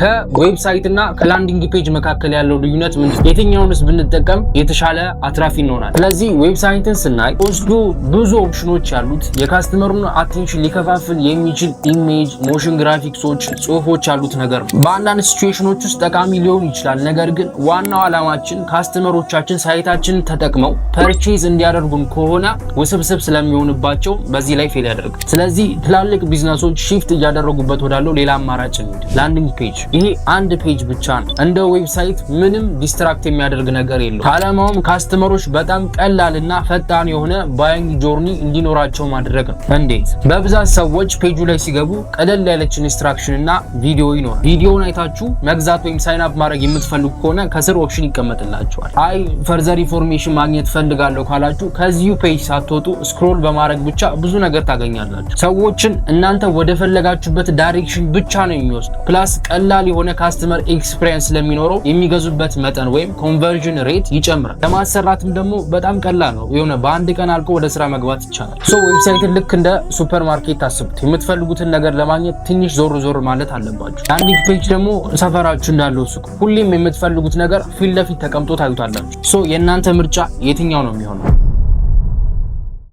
ከዌብሳይት እና ከላንዲንግ ፔጅ መካከል ያለው ልዩነት ምንድነው? የትኛውንስ ብንጠቀም የተሻለ አትራፊ እንሆናለን? ስለዚህ ዌብሳይትን ስናይ ውስጡ ብዙ ኦፕሽኖች ያሉት የካስተመሩን አቴንሽን ሊከፋፍል የሚችል ኢሜጅ፣ ሞሽን ግራፊክሶች፣ ጽሁፎች ያሉት ነገር ነው። በአንዳንድ ሲቹዌሽኖች ውስጥ ጠቃሚ ሊሆን ይችላል። ነገር ግን ዋናው ዓላማችን ካስተመሮቻችን ሳይታችንን ተጠቅመው ፐርቼዝ እንዲያደርጉን ከሆነ ውስብስብ ስለሚሆንባቸው በዚህ ላይ ፌል ያደርጋል። ስለዚህ ትላልቅ ቢዝነሶች ሺፍት እያደረጉበት ወዳለው ሌላ አማራጭ ነው ላንዲንግ ፔጅ። ይሄ አንድ ፔጅ ብቻ ነው። እንደ ዌብሳይት ምንም ዲስትራክት የሚያደርግ ነገር የለው። ዓላማውም ካስተመሮች በጣም ቀላልና ፈጣን የሆነ ባይንግ ጆርኒ እንዲኖራቸው ማድረግ ነው። እንዴት? በብዛት ሰዎች ፔጁ ላይ ሲገቡ ቀለል ያለች ኢንስትራክሽን እና ቪዲዮ ይኖራል። ቪዲዮውን አይታችሁ መግዛት ወይም ሳይን አፕ ማድረግ የምትፈልጉ ከሆነ ከስር ኦፕሽን ይቀመጥላችኋል። አይ ፈርዘር ኢንፎርሜሽን ማግኘት ፈልጋለሁ ካላችሁ ከዚሁ ፔጅ ሳትወጡ ስክሮል በማድረግ ብቻ ብዙ ነገር ታገኛላችሁ። ሰዎችን እናንተ ወደ ፈለጋችሁበት ዳይሬክሽን ብቻ ነው የሚወስዱ። ፕላስ ቀላል የሆነ ካስተመር ኤክስፒሪየንስ ስለሚኖረው የሚገዙበት መጠን ወይም ኮንቨርዥን ሬት ይጨምራል። ለማሰራትም ደግሞ በጣም ቀላል ነው። የሆነ በአንድ ቀን አልቆ ወደ ስራ መግባት ይቻላል። ዌብሳይትን ልክ እንደ ሱፐርማርኬት ታስቡት። የምትፈልጉትን ነገር ለማግኘት ትንሽ ዞር ዞር ማለት አለባችሁ። ላንዲንግ ፔጅ ደግሞ ሰፈራችሁ እንዳለው ሱቅ ሁሌም የምትፈልጉት ነገር ፊት ለፊት ተቀምጦ ታዩታላችሁ። የእናንተ ምርጫ የትኛው ነው የሚሆነው?